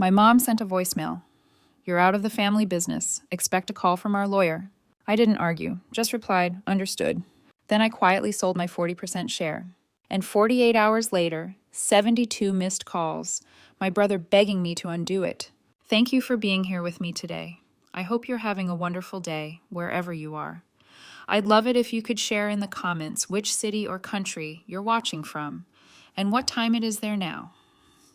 My mom sent a voicemail. "You're out of the family business. Expect a call from our lawyer." I didn't argue, just replied, "Understood." Then I quietly sold my 40% share. And 48 hours later, 72 missed calls, my brother begging me to undo it. Thank you for being here with me today. I hope you're having a wonderful day, wherever you are. I'd love it if you could share in the comments which city or country you're watching from, and what time it is there now.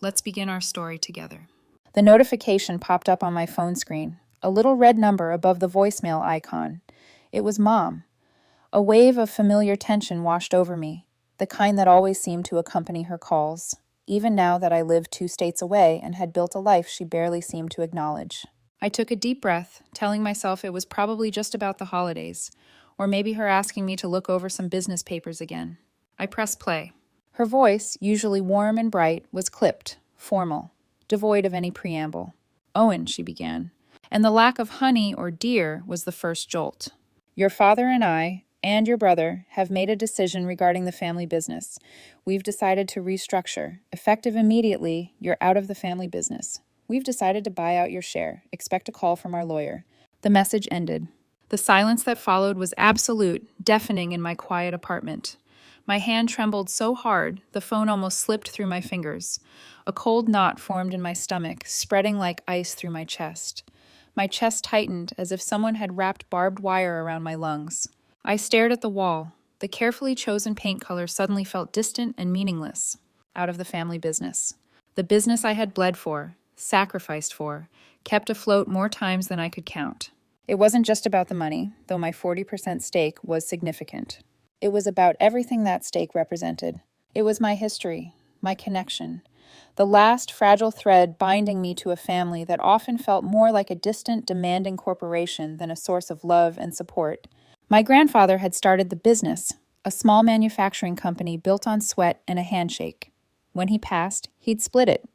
Let's begin our story together. The notification popped up on my phone screen, a little red number above the voicemail icon. It was Mom. A wave of familiar tension washed over me, the kind that always seemed to accompany her calls, even now that I lived 2 states away and had built a life she barely seemed to acknowledge. I took a deep breath, telling myself it was probably just about the holidays, or maybe her asking me to look over some business papers again. I pressed play. Her voice, usually warm and bright, was clipped, formal, devoid of any preamble. "Owen," she began, and the lack of honey or dear was the first jolt. "Your father and I, and your brother, have made a decision regarding the family business. We've decided to restructure. Effective immediately, you're out of the family business. We've decided to buy out your share. Expect a call from our lawyer." The message ended. The silence that followed was absolute, deafening in my quiet apartment. My hand trembled so hard, the phone almost slipped through my fingers. A cold knot formed in my stomach, spreading like ice through my chest. My chest tightened as if someone had wrapped barbed wire around my lungs. I stared at the wall. The carefully chosen paint color suddenly felt distant and meaningless. Out of the family business. The business I had bled for, sacrificed for, kept afloat more times than I could count. It wasn't just about the money, though my 40% stake was significant. It was about everything that stake represented. It was my history, my connection, the last fragile thread binding me to a family that often felt more like a distant, demanding corporation than a source of love and support. My grandfather had started the business, a small manufacturing company built on sweat and a handshake. When he passed, he'd split it,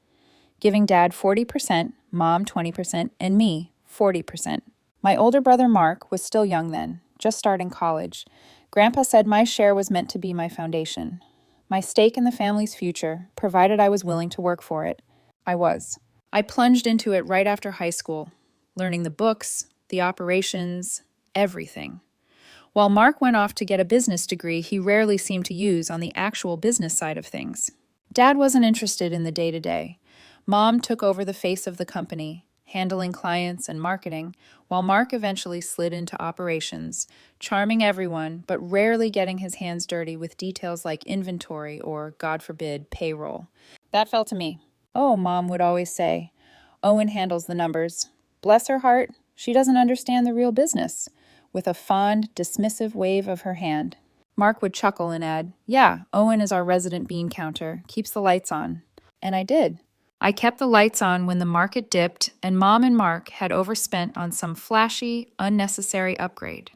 giving Dad 40%, Mom 20%, and me 40%. My older brother Mark was still young then, just starting college. Grandpa said my share was meant to be my foundation, my stake in the family's future, provided I was willing to work for it. I was. I plunged into it right after high school, learning the books, the operations, everything. While Mark went off to get a business degree he rarely seemed to use on the actual business side of things. Dad wasn't interested in the day-to-day. Mom took over the face of the company, handling clients and marketing, while Mark eventually slid into operations, charming everyone, but rarely getting his hands dirty with details like inventory or, God forbid, payroll. That fell to me. "Oh," Mom would always say, "Owen handles the numbers. Bless her heart, she doesn't understand the real business," with a fond, dismissive wave of her hand. Mark would chuckle and add, "Yeah, Owen is our resident bean counter, keeps the lights on." And I did. I kept the lights on when the market dipped and Mom and Mark had overspent on some flashy, unnecessary upgrade.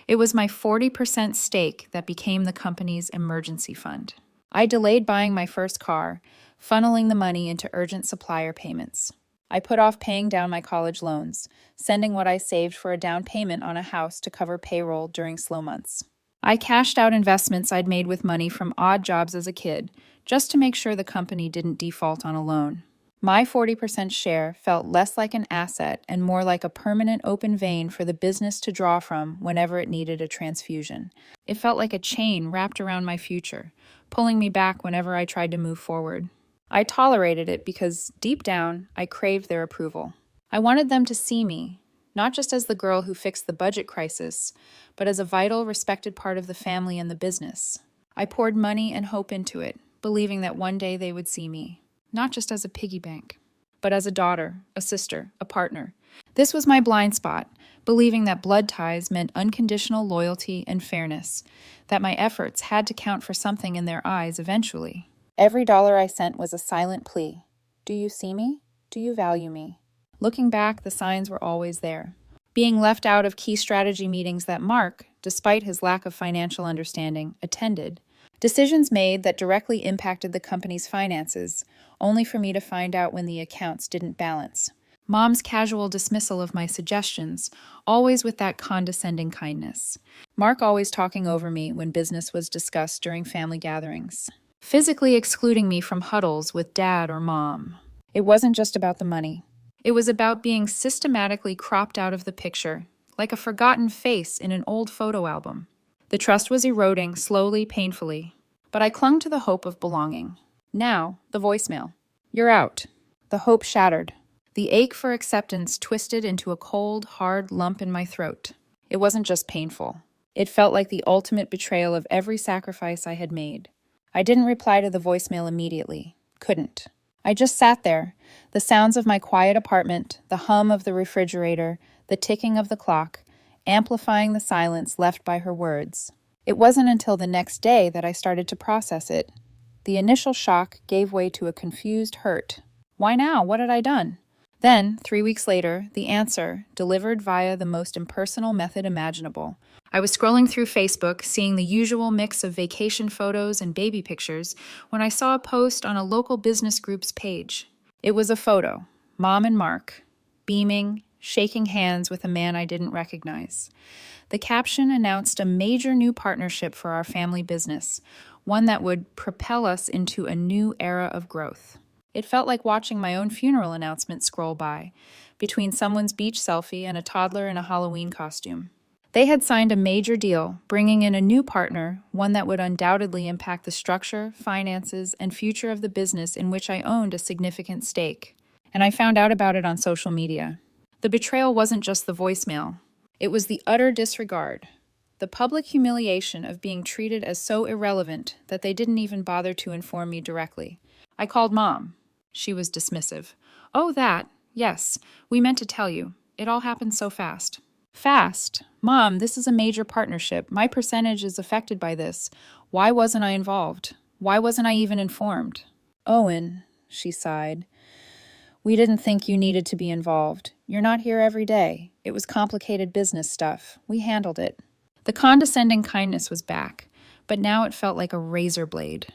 It was my 40% stake that became the company's emergency fund. I delayed buying my first car, funneling the money into urgent supplier payments. I put off paying down my college loans, sending what I saved for a down payment on a house to cover payroll during slow months. I cashed out investments I'd made with money from odd jobs as a kid, just to make sure the company didn't default on a loan. My 40% share felt less like an asset and more like a permanent open vein for the business to draw from whenever it needed a transfusion. It felt like a chain wrapped around my future, pulling me back whenever I tried to move forward. I tolerated it because, deep down, I craved their approval. I wanted them to see me, not just as the girl who fixed the budget crisis, but as a vital, respected part of the family and the business. I poured money and hope into it, believing that one day they would see me, not just as a piggy bank, but as a daughter, a sister, a partner. This was my blind spot, believing that blood ties meant unconditional loyalty and fairness, that my efforts had to count for something in their eyes eventually. Every dollar I sent was a silent plea. Do you see me? Do you value me? Looking back, the signs were always there. Being left out of key strategy meetings that Mark, despite his lack of financial understanding, attended. Decisions made that directly impacted the company's finances, only for me to find out when the accounts didn't balance. Mom's casual dismissal of my suggestions, always with that condescending kindness. Mark always talking over me when business was discussed during family gatherings. Physically excluding me from huddles with Dad or Mom. It wasn't just about the money. It was about being systematically cropped out of the picture, like a forgotten face in an old photo album. The trust was eroding slowly, painfully, but I clung to the hope of belonging. Now, the voicemail. You're out. The hope shattered. The ache for acceptance twisted into a cold, hard lump in my throat. It wasn't just painful. It felt like the ultimate betrayal of every sacrifice I had made. I didn't reply to the voicemail immediately. Couldn't. I just sat there, the sounds of my quiet apartment, the hum of the refrigerator, the ticking of the clock, amplifying the silence left by her words. It wasn't until the next day that I started to process it. The initial shock gave way to a confused hurt. Why now? What had I done? Then, 3 weeks later, the answer, delivered via the most impersonal method imaginable. I was scrolling through Facebook, seeing the usual mix of vacation photos and baby pictures, when I saw a post on a local business group's page. It was a photo, Mom and Mark, beaming, shaking hands with a man I didn't recognize. The caption announced a major new partnership for our family business, one that would propel us into a new era of growth. It felt like watching my own funeral announcement scroll by, between someone's beach selfie and a toddler in a Halloween costume. They had signed a major deal, bringing in a new partner, one that would undoubtedly impact the structure, finances, and future of the business in which I owned a significant stake. And I found out about it on social media. The betrayal wasn't just the voicemail. It was the utter disregard. The public humiliation of being treated as so irrelevant that they didn't even bother to inform me directly. I called Mom. She was dismissive. Oh, that. Yes. We meant to tell you. It all happened so fast. Fast? Mom, this is a major partnership. My percentage is affected by this. Why wasn't I involved? Why wasn't I even informed? Owen, she sighed. We didn't think you needed to be involved. You're not here every day. It was complicated business stuff. We handled it. The condescending kindness was back, but now it felt like a razor blade.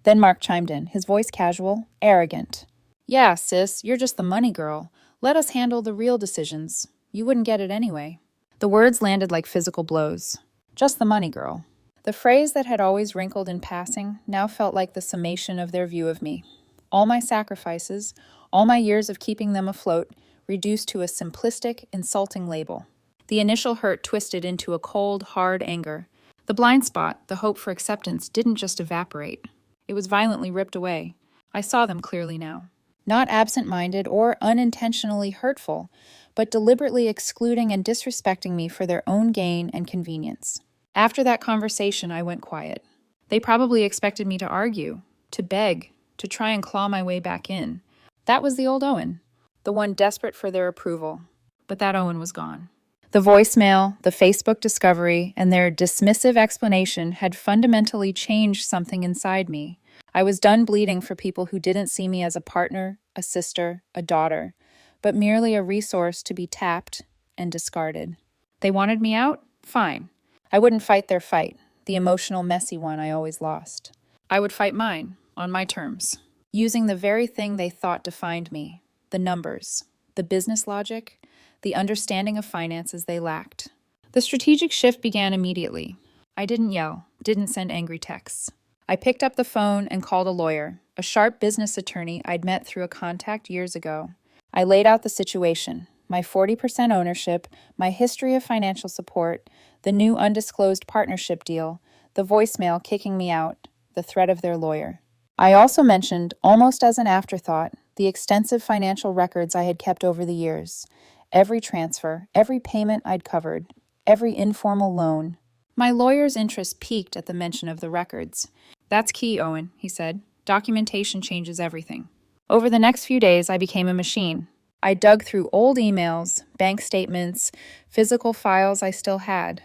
Then Mark chimed in, his voice casual, arrogant. Yeah, sis, you're just the money girl. Let us handle the real decisions. You wouldn't get it anyway. The words landed like physical blows. Just the money girl. The phrase that had always wrinkled in passing now felt like the summation of their view of me. All my sacrifices, all my years of keeping them afloat, reduced to a simplistic, insulting label. The initial hurt twisted into a cold, hard anger. The blind spot, the hope for acceptance, didn't just evaporate. It was violently ripped away. I saw them clearly now. Not absent-minded or unintentionally hurtful, but deliberately excluding and disrespecting me for their own gain and convenience. After that conversation, I went quiet. They probably expected me to argue, to beg, to try and claw my way back in. That was the old Owen, the one desperate for their approval. But that Owen was gone. The voicemail, the Facebook discovery, and their dismissive explanation had fundamentally changed something inside me. I was done bleeding for people who didn't see me as a partner, a sister, a daughter, but merely a resource to be tapped and discarded. They wanted me out? Fine. I wouldn't fight their fight, the emotional, messy one I always lost. I would fight mine, on my terms, using the very thing they thought defined me, the numbers, the business logic, the understanding of finances they lacked. The strategic shift began immediately. I didn't yell, didn't send angry texts. I picked up the phone and called a lawyer, a sharp business attorney I'd met through a contact years ago. I laid out the situation, my 40% ownership, my history of financial support, the new undisclosed partnership deal, the voicemail kicking me out, the threat of their lawyer. I also mentioned, almost as an afterthought, the extensive financial records I had kept over the years. Every transfer, every payment I'd covered, every informal loan. My lawyer's interest peaked at the mention of the records. That's key, Owen, he said. Documentation changes everything. Over the next few days, I became a machine. I dug through old emails, bank statements, physical files I still had.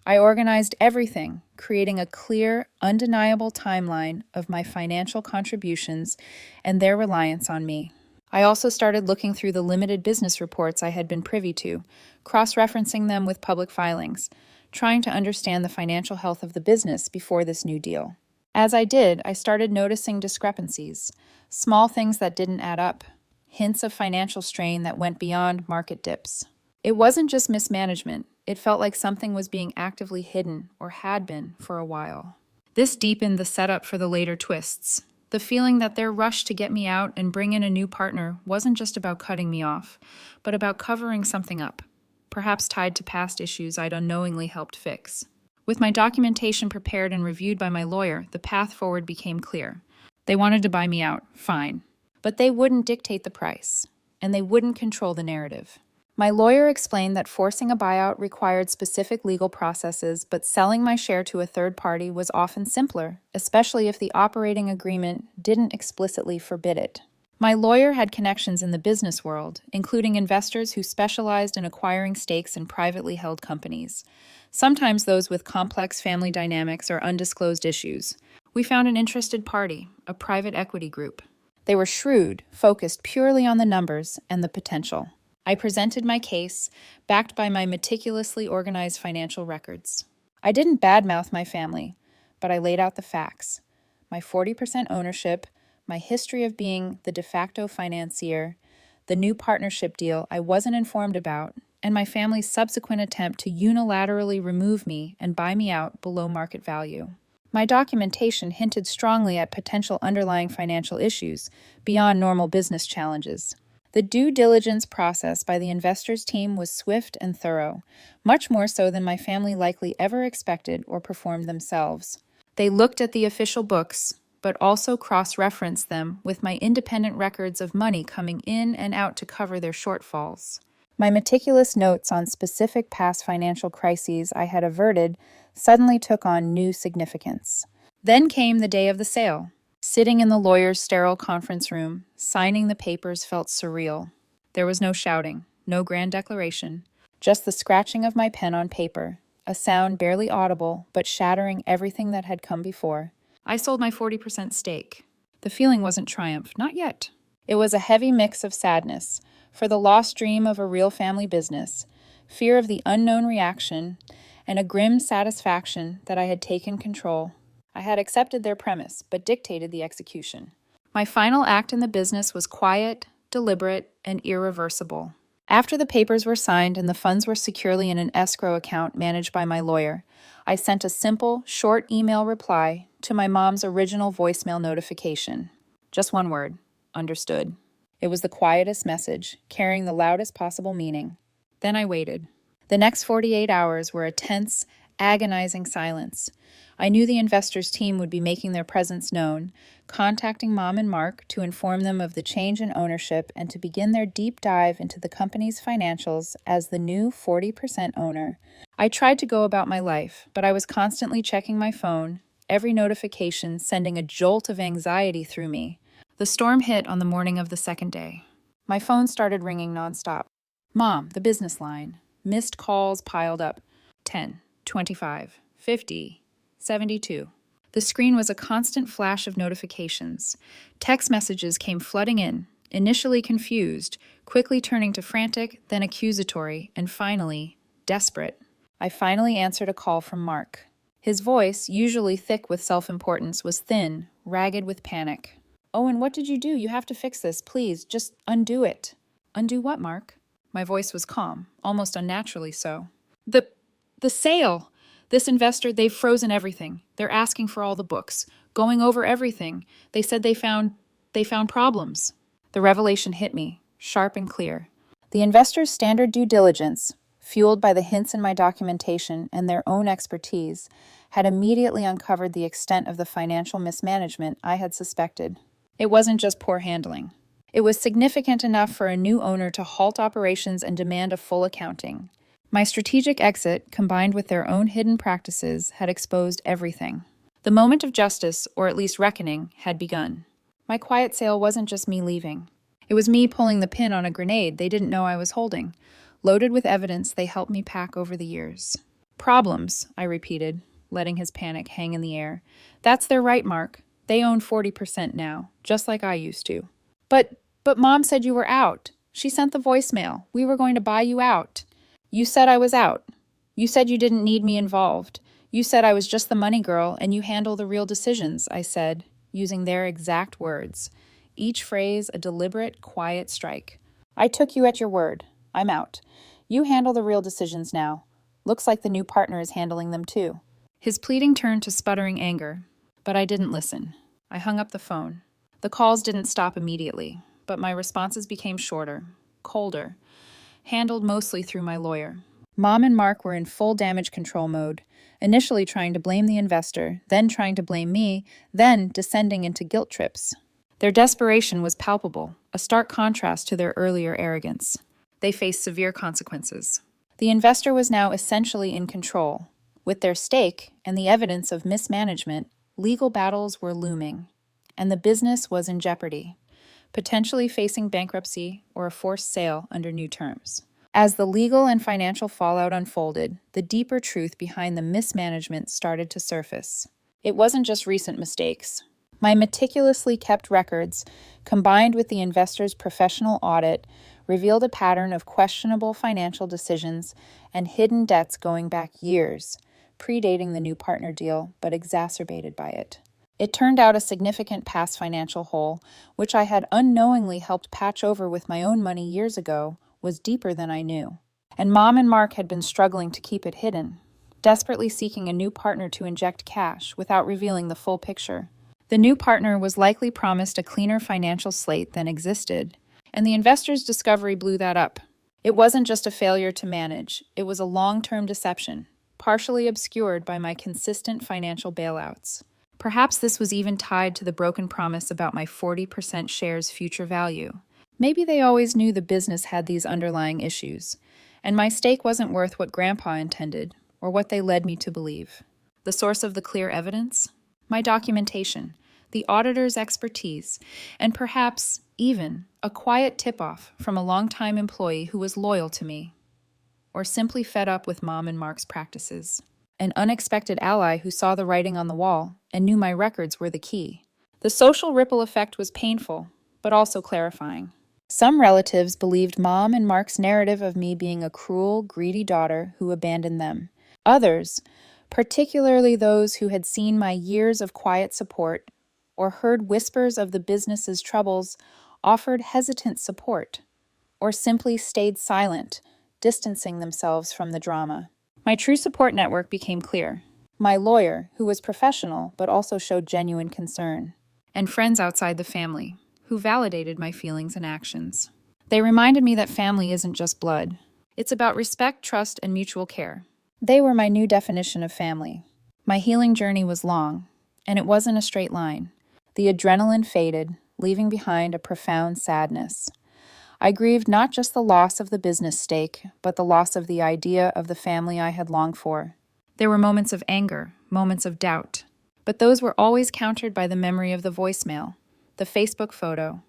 I organized everything, creating a clear, undeniable timeline of my financial contributions and their reliance on me. I also started looking through the limited business reports I had been privy to, cross-referencing them with public filings, trying to understand the financial health of the business before this new deal. As I did, I started noticing discrepancies, small things that didn't add up, hints of financial strain that went beyond market dips. It wasn't just mismanagement. It felt like something was being actively hidden, or had been, for a while. This deepened the setup for the later twists. The feeling that their rush to get me out and bring in a new partner wasn't just about cutting me off, but about covering something up, perhaps tied to past issues I'd unknowingly helped fix. With my documentation prepared and reviewed by my lawyer, the path forward became clear. They wanted to buy me out, fine. But they wouldn't dictate the price, and they wouldn't control the narrative. My lawyer explained that forcing a buyout required specific legal processes, but selling my share to a third party was often simpler, especially if the operating agreement didn't explicitly forbid it. My lawyer had connections in the business world, including investors who specialized in acquiring stakes in privately held companies, sometimes those with complex family dynamics or undisclosed issues. We found an interested party, a private equity group. They were shrewd, focused purely on the numbers and the potential. I presented my case, backed by my meticulously organized financial records. I didn't badmouth my family, but I laid out the facts. My 40% ownership, my history of being the de facto financier, the new partnership deal I wasn't informed about, and my family's subsequent attempt to unilaterally remove me and buy me out below market value. My documentation hinted strongly at potential underlying financial issues beyond normal business challenges. The due diligence process by the investors' team was swift and thorough, much more so than my family likely ever expected or performed themselves. They looked at the official books, but also cross-referenced them with my independent records of money coming in and out to cover their shortfalls. My meticulous notes on specific past financial crises I had averted suddenly took on new significance. Then came the day of the sale. Sitting in the lawyer's sterile conference room, signing the papers felt surreal. There was no shouting, no grand declaration, just the scratching of my pen on paper, a sound barely audible but shattering everything that had come before. I sold my 40% stake. The feeling wasn't triumph, not yet. It was a heavy mix of sadness, for the lost dream of a real family business, fear of the unknown reaction, and a grim satisfaction that I had taken control. I had accepted their premise, but dictated the execution. My final act in the business was quiet, deliberate, and irreversible. After the papers were signed and the funds were securely in an escrow account managed by my lawyer, I sent a simple, short email reply to my mom's original voicemail notification. Just one word, understood. It was the quietest message, carrying the loudest possible meaning. Then I waited. The next 48 hours were a tense, agonizing silence. I knew the investors' team would be making their presence known, contacting Mom and Mark to inform them of the change in ownership and to begin their deep dive into the company's financials as the new 40% owner. I tried to go about my life, but I was constantly checking my phone, every notification sending a jolt of anxiety through me. The storm hit on the morning of the second day. My phone started ringing nonstop. Mom, the business line. Missed calls piled up. 10, 25, 50. 72. The screen was a constant flash of notifications. Text messages came flooding in, initially confused, quickly turning to frantic, then accusatory, and finally, desperate. I finally answered a call from Mark. His voice, usually thick with self-importance, was thin, ragged with panic. "Owen, what did you do? You have to fix this. Please, just undo it." "Undo what, Mark?" My voice was calm, almost unnaturally so. The sale! This investor, they've frozen everything. They're asking for all the books, going over everything. They said they found problems. The revelation hit me, sharp and clear. The investor's standard due diligence, fueled by the hints in my documentation and their own expertise, had immediately uncovered the extent of the financial mismanagement I had suspected. It wasn't just poor handling. It was significant enough for a new owner to halt operations and demand a full accounting. My strategic exit, combined with their own hidden practices, had exposed everything. The moment of justice, or at least reckoning, had begun. My quiet sale wasn't just me leaving. It was me pulling the pin on a grenade they didn't know I was holding, loaded with evidence they helped me pack over the years. "Problems," I repeated, letting his panic hang in the air. "That's their right, Mark. They own 40% now, just like I used to." But Mom said you were out. She sent the voicemail. We were going to buy you out." "You said I was out. You said you didn't need me involved. You said I was just the money girl and you handle the real decisions," I said, using their exact words. Each phrase a deliberate, quiet strike. "I took you at your word. I'm out. You handle the real decisions now. Looks like the new partner is handling them too." His pleading turned to sputtering anger, but I didn't listen. I hung up the phone. The calls didn't stop immediately, but my responses became shorter, colder, handled mostly through my lawyer. Mom and Mark were in full damage control mode, initially trying to blame the investor, then trying to blame me, then descending into guilt trips. Their desperation was palpable, a stark contrast to their earlier arrogance. They faced severe consequences. The investor was now essentially in control. With their stake and the evidence of mismanagement, legal battles were looming, and the business was in jeopardy, potentially facing bankruptcy or a forced sale under new terms. As the legal and financial fallout unfolded, the deeper truth behind the mismanagement started to surface. It wasn't just recent mistakes. My meticulously kept records, combined with the investor's professional audit, revealed a pattern of questionable financial decisions and hidden debts going back years, predating the new partner deal, but exacerbated by it. It turned out a significant past financial hole, which I had unknowingly helped patch over with my own money years ago, was deeper than I knew. And Mom and Mark had been struggling to keep it hidden, desperately seeking a new partner to inject cash without revealing the full picture. The new partner was likely promised a cleaner financial slate than existed, and the investor's discovery blew that up. It wasn't just a failure to manage, it was a long-term deception, partially obscured by my consistent financial bailouts. Perhaps this was even tied to the broken promise about my 40% share's future value. Maybe they always knew the business had these underlying issues, and my stake wasn't worth what Grandpa intended, or what they led me to believe. The source of the clear evidence? My documentation, the auditor's expertise, and perhaps even a quiet tip-off from a longtime employee who was loyal to me, or simply fed up with Mom and Mark's practices. An unexpected ally who saw the writing on the wall and knew my records were the key. The social ripple effect was painful, but also clarifying. Some relatives believed Mom and Mark's narrative of me being a cruel, greedy daughter who abandoned them. Others, particularly those who had seen my years of quiet support or heard whispers of the business's troubles, offered hesitant support, or simply stayed silent, distancing themselves from the drama. My true support network became clear. My lawyer, who was professional but also showed genuine concern, and friends outside the family, who validated my feelings and actions. They reminded me that family isn't just blood. It's about respect, trust, and mutual care. They were my new definition of family. My healing journey was long, and it wasn't a straight line. The adrenaline faded, leaving behind a profound sadness. I grieved not just the loss of the business stake, but the loss of the idea of the family I had longed for. There were moments of anger, moments of doubt, but those were always countered by the memory of the voicemail, the Facebook photo,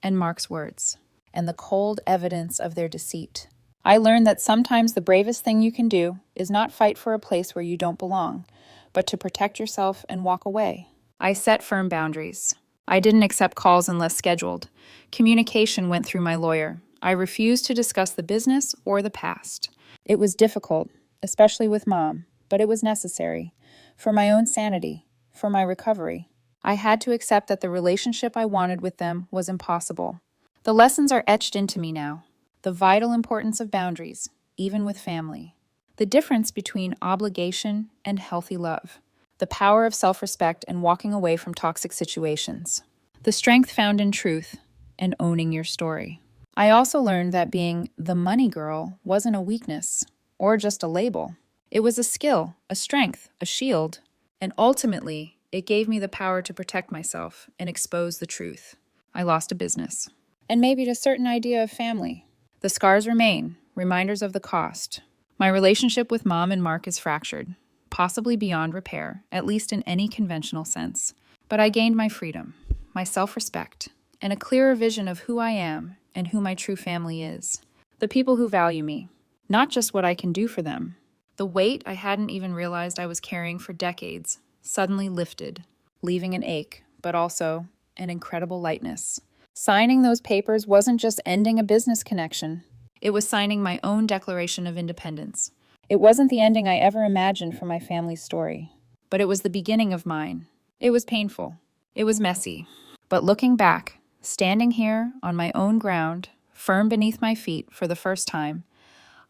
and Mark's words, and the cold evidence of their deceit. I learned that sometimes the bravest thing you can do is not fight for a place where you don't belong, but to protect yourself and walk away. I set firm boundaries. I didn't accept calls unless scheduled. Communication went through my lawyer. I refused to discuss the business or the past. It was difficult, especially with Mom, but it was necessary. For my own sanity, for my recovery. I had to accept that the relationship I wanted with them was impossible. The lessons are etched into me now. The vital importance of boundaries, even with family. The difference between obligation and healthy love. The power of self-respect and walking away from toxic situations. The strength found in truth and owning your story. I also learned that being the money girl wasn't a weakness or just a label. It was a skill, a strength, a shield, and ultimately, it gave me the power to protect myself and expose the truth. I lost a business. And maybe a certain idea of family. The scars remain, reminders of the cost. My relationship with Mom and Mark is fractured, possibly beyond repair, at least in any conventional sense. But I gained my freedom, my self-respect, and a clearer vision of who I am and who my true family is. The people who value me, not just what I can do for them. The weight I hadn't even realized I was carrying for decades suddenly lifted, leaving an ache, but also an incredible lightness. Signing those papers wasn't just ending a business connection. It was signing my own Declaration of Independence. It wasn't the ending I ever imagined for my family's story, but it was the beginning of mine. It was painful. It was messy. But looking back, standing here on my own ground, firm beneath my feet for the first time,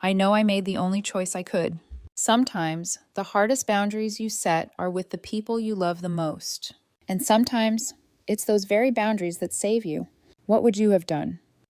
I know I made the only choice I could. Sometimes, the hardest boundaries you set are with the people you love the most. And sometimes it's those very boundaries that save you. What would you have done?